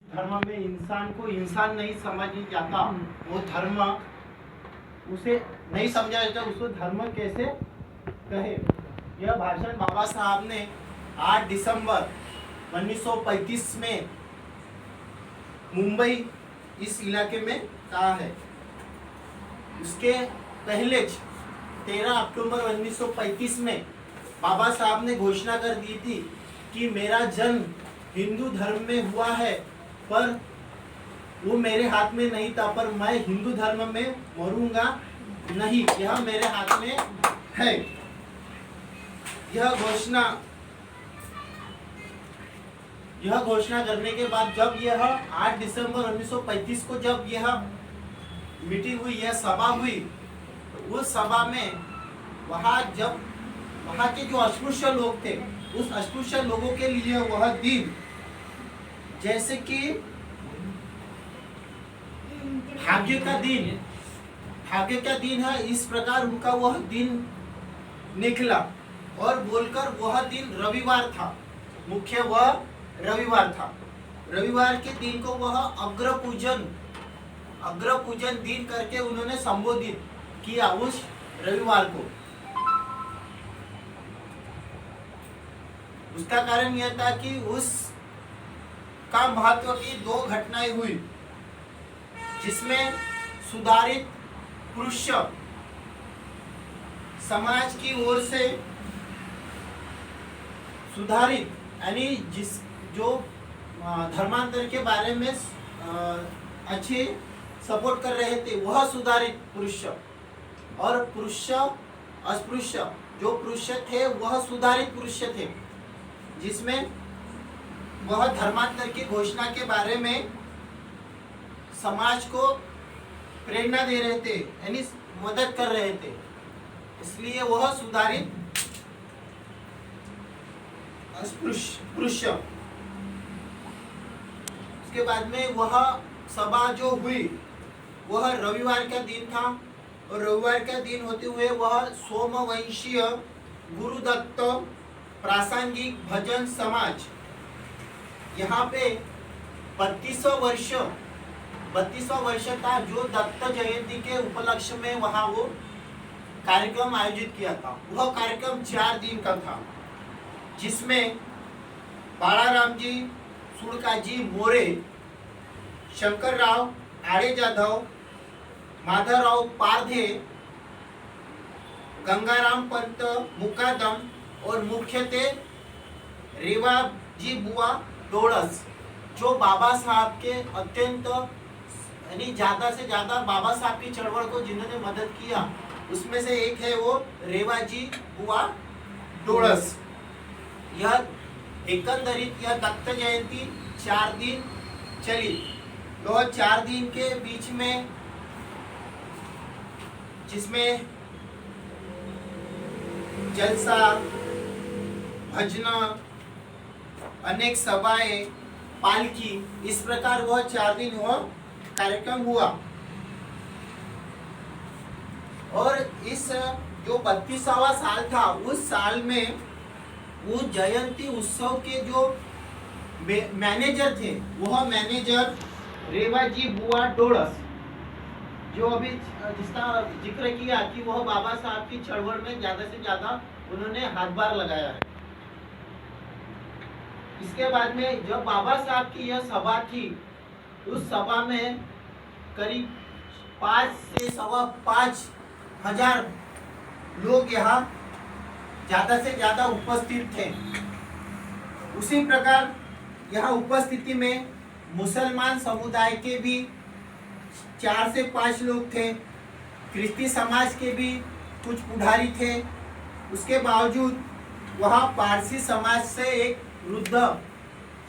धर्म में इंसान को इंसान नहीं समझ जाता, वो धर्म उसे नहीं समझा जाता, उसको धर्म कैसे कहे। यह भाषण बाबा साहब ने 8 दिसंबर 1935 में मुंबई इस इलाके में कहा है। उसके पहले 13 अक्टूबर 1935 में बाबा साहब ने घोषणा कर दी थी कि मेरा जन्म हिंदू धर्म में हुआ है, पर वो मेरे हाथ में नहीं था, पर मैं हिंदू धर्म में मरूंगा नहीं, यह मेरे हाथ में है। यह घोषणा करने के बाद जब यह 8 दिसंबर 1935 को जब यह मीटिंग हुई, यह सभा हुई, उस सभा में वहाँ के जो अस्पृश्य लोग थे, उस अस्पृश्य लोगों के लिए वह दिन जैसे कि भाग्य का दिन है, इस प्रकार उनका वह दिन निकला। और बोलकर वह दिन रविवार था, मुख्य वह रविवार था। रविवार के दिन को वह अग्र पूजन दिन करके उन्होंने संबोधित किया उस रविवार को। उसका कारण यह था कि उस का महत्व की 2 घटनाएं हुई, जिसमें सुधारित पुरुष समाज की ओर से सुधारित यानी जो धर्मांतर के बारे में अच्छे सपोर्ट कर रहे थे, वह सुधारित पुरुष, और पुरुष अस्पृश्य जो पुरुष थे वह सुधारित पुरुष थे, जिसमें वह धर्मांतर की घोषणा के बारे में समाज को प्रेरणा दे रहे थे, यानी मदद कर रहे थे, इसलिए वह सुधारित पुरुष। उसके बाद में वह सभा जो हुई वह रविवार का दिन था, और रविवार का दिन होते हुए वह सोमवंशीय गुरुदत्त प्रासंगिक भजन समाज, यहाँ पे 32वां वर्ष था, जो दत्त जयंती के उपलक्ष्य में वहाँ वो कार्यक्रम आयोजित किया था। वह कार्यक्रम 4 दिन का था, जिसमें बाळाराम जी सुड़काजी मोरे, शंकर राव आड़े जाधव, माधवराव पारधे, गंगाराम पंत मुकादम और मुख्य थे रेवाजी बुआ डोड़स, जो बाबा साहब के अत्यंत यानी ज्यादा से ज्यादा बाबा साहब की चळवळ को जिन्होंने मदद किया, उसमें से एक है वो रेवाजी बुआ डोड़स। यह एकंदरित यह दत्त जयंती 4 दिन चली। तो 4 दिन के बीच में जिसमें जलसा, भजना, अनेक सभाएं, पालकी, इस प्रकार वह 4 दिन वह कार्यक्रम हुआ। और इस जो 32वां साल था, उस साल में वो जयंती उत्सव के जो मैनेजर थे, वह मैनेजर रेवाजी बुआ डोड़स, जो अभी जिसका जिक्र किया कि वह बाबा साहब की चळवळ में ज्यादा से ज्यादा उन्होंने हाथभार लगाया है। इसके बाद में जब बाबा साहब की यह सभा थी, उस सभा में करीब 5 से 5.25 हजार लोग यहाँ ज्यादा से ज्यादा उपस्थित थे। उसी प्रकार यहाँ उपस्थिति में मुसलमान समुदाय के भी 4 से 5 लोग थे, ख्रिस्ती समाज के भी कुछ पुजारी थे। उसके बावजूद वहाँ पारसी समाज से एक वृद्ध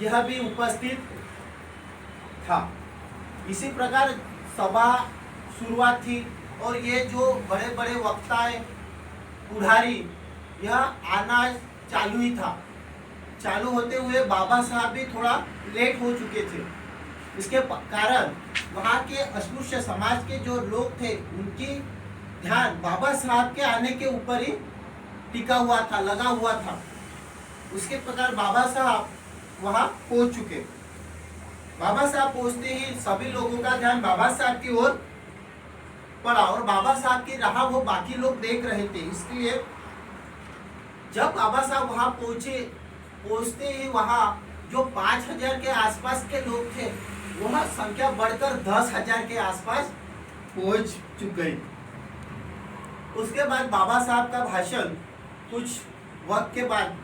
यह भी उपस्थित था। इसी प्रकार सभा शुरुआत थी, और ये जो बड़े बड़े वक्ताएं पुजारी यह आना चालू ही था। चालू होते हुए बाबा साहब भी थोड़ा लेट हो चुके थे। इसके कारण वहाँ के अस्पृश्य समाज के जो लोग थे, उनकी ध्यान बाबा साहब के आने के ऊपर ही टिका हुआ था, लगा हुआ था। उसके प्रकार बाबा साहब वहाँ पहुँच चुके। बाबा साहब पहुंचते ही सभी लोगों का ध्यान बाबा साहब की ओर पड़ा और बाबा साहब की राह वो बाकी लोग देख रहे थे। इसलिए जब बाबा साहब वहां पहुंचते ही वहां जो 5,000 के आसपास के लोग थे वह संख्या बढ़कर 10,000 के आसपास पहुंच चुके। उसके बाद बाबा साहब का भाषण कुछ वक्त के बाद,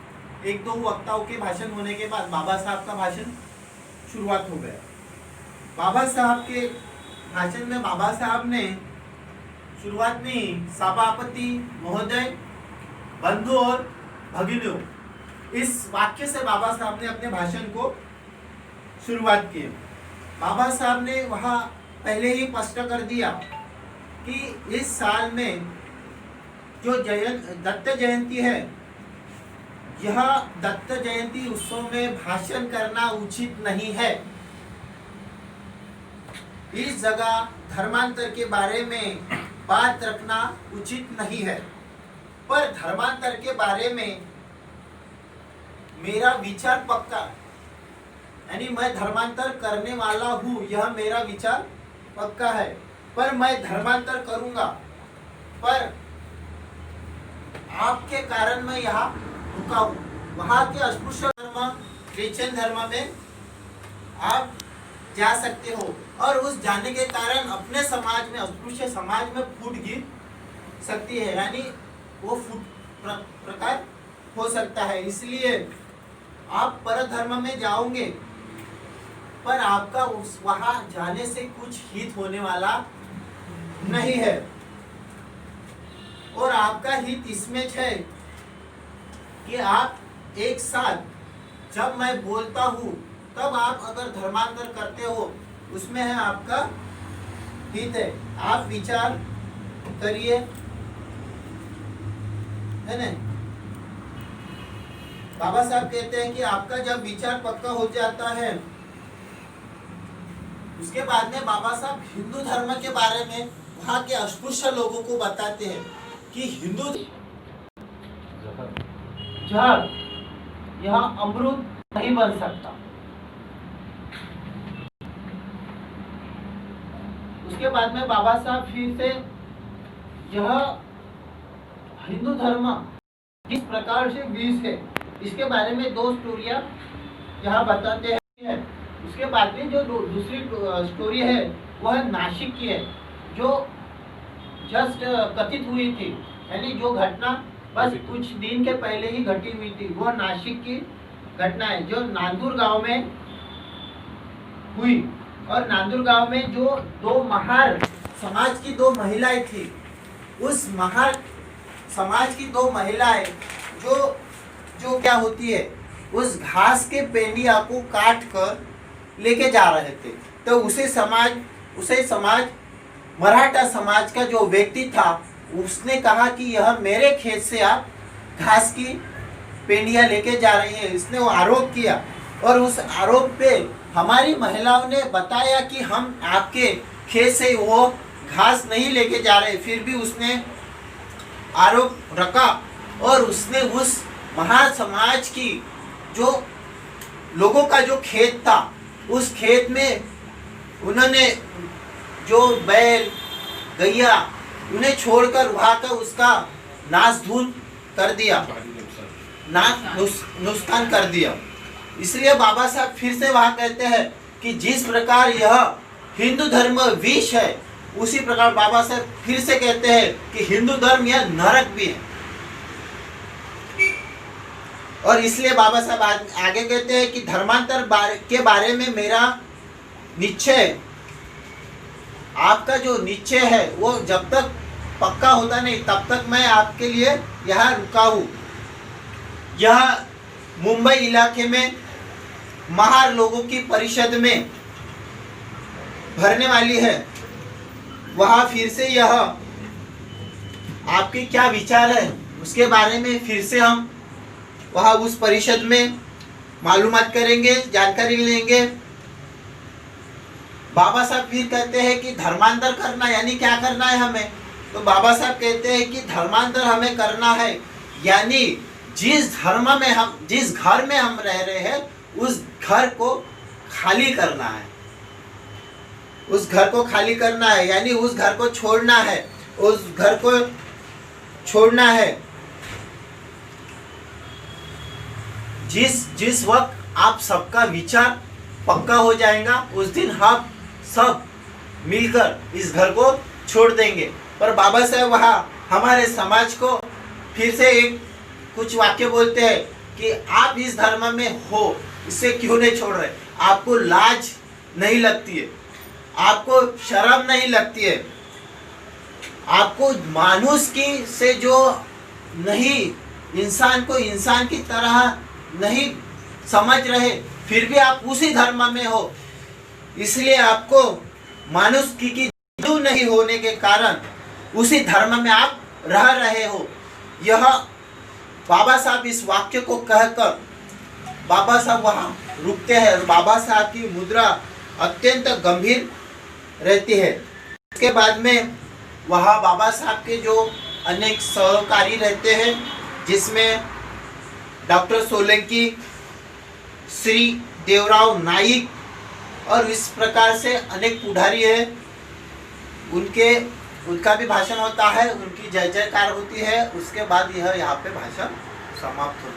एक दो वक्ताओं के भाषण होने के बाद बाबा साहब का भाषण शुरुआत हो गया। बाबा साहब के भाषण में बाबा साहब ने शुरुआत में सभापति महोदय, बंधु और भगिनियों, इस वाक्य से बाबा साहब ने अपने भाषण को शुरुआत की। बाबा साहब ने वहाँ पहले ही स्पष्ट कर दिया कि इस साल में जो दत्त जयंती है, यह दत्त जयंती उत्सव में भाषण करना उचित नहीं है। इस जगह धर्मांतर के बारे में बात रखना उचित नहीं है, पर धर्मांतर के बारे में मेरा विचार पक्का, यानी मैं धर्मांतर करने वाला हूँ, यह मेरा विचार पक्का है, पर मैं धर्मांतर करूंगा, पर आपके कारण मैं यहाँ रुका हूँ। वहाँ के अस्पृश्य धर्म, क्रिश्चियन धर्म में आप जा सकते हो और उस जाने के कारण अपने समाज में, अस्पृश्य समाज में फूट गिर सकती है, यानी वो फूट प्रकार हो सकता है। इसलिए आप पर धर्म में जाओगे, पर आपका उस वहां जाने से कुछ हित होने वाला नहीं है, और आपका हित इसमें है कि आप एक साथ, जब मैं बोलता हूँ तब आप अगर धर्मांतर करते हो, उसमें है आपका हित है। आप विचार करिए, है ना। बाबा साहब कहते हैं कि आपका जब विचार पक्का हो जाता है, उसके बाद में बाबा साहब हिंदू धर्म के बारे में वहाँ के अस्पृश्य लोगों को बताते हैं कि हिंदू जहर यह अमृत नहीं बन सकता। उसके बाद में बाबा साहब फिर से यह हिंदू धर्म किस प्रकार से विष है, इसके बारे में दो स्टोरियां यहाँ बताते हैं। उसके बाद में जो दूसरी स्टोरी है वह नासिक की है, जो जस्ट कथित हुई थी, यानी जो घटना बस कुछ दिन के पहले ही घटी हुई थी, वह नासिक की घटना है जो नांदूर गांव में हुई। और नांदूर गांव में जो दो महार समाज की दो महिलाएं थी, उस महार समाज की दो महिलाएं जो क्या होती है, उस घास के पेंडिया को काट कर लेके जा रहे थे। तो उसे समाज मराठा समाज का जो व्यक्ति था, उसने कहा कि यह मेरे खेत से आप घास की पेंडिया लेके जा रही है। इसने वो आरोप किया, और उस आरोप पे हमारी महिलाओं ने बताया कि हम आपके खेत से वो घास नहीं लेके जा रहे। फिर भी उसने आरोप रखा, और उसने उस महार समाज की जो लोगों का जो खेत था, उस खेत में उन्होंने जो बैल गैया उन्हें छोड़कर वहाँ का उसका नाश धूल कर दिया, नुकसान कर दिया। इसलिए बाबा साहब फिर से वहाँ कहते हैं कि जिस प्रकार यह हिंदू धर्म विष है, उसी प्रकार बाबा साहब फिर से कहते हैं कि हिंदू धर्म यह नरक भी है। और इसलिए बाबा साहब आगे कहते हैं कि धर्मांतर के बारे में मेरा निश्चय, आपका जो निश्चय है वो जब तक पक्का होता नहीं, तब तक मैं आपके लिए यहाँ रुका हूँ। यह मुंबई इलाके में महार लोगों की परिषद में भरने वाली है। वहाँ फिर से यह आपके क्या विचार है उसके बारे में फिर से हम वहाँ उस परिषद में मालूमात करेंगे, जानकारी लेंगे। बाबा साहब फिर कहते हैं कि धर्मांतर करना यानी क्या करना है हमें, तो बाबा साहब कहते हैं कि धर्मांतर हमें करना है, यानी जिस घर में हम रह रहे हैं उस घर को खाली करना है, उस घर को खाली करना है, यानी उस घर को छोड़ना है, उस घर को छोड़ना है। जिस वक्त आप सबका विचार पक्का हो जाएगा, उस दिन हम सब मिलकर इस घर को छोड़ देंगे। पर बाबा साहेब वहाँ हमारे समाज को फिर से एक कुछ वाक्य बोलते हैं कि आप इस धर्म में हो, इससे क्यों नहीं छोड़ रहे? आपको लाज नहीं लगती है, आपको शर्म नहीं लगती है, आपको मानुष की से जो नहीं, इंसान को इंसान की तरह नहीं समझ रहे, फिर भी आप उसी धर्म में हो, इसलिए आपको मानुष की जरूर नहीं होने के कारण उसी धर्म में आप रह रहे हो। यह बाबा साहब इस वाक्य को कहकर बाबा साहब वहाँ रुकते हैं। बाबा साहब की मुद्रा अत्यंत गंभीर रहती है। इसके बाद में वहाँ बाबा साहब के जो अनेक सहकारी रहते हैं, जिसमें डॉक्टर सोलंकी, श्री देवराव नाइक और इस प्रकार से अनेक पुजारी है, उनका भी भाषण होता है, उनकी जय जयकार होती है। उसके बाद यह यहाँ पे भाषण समाप्त होता है।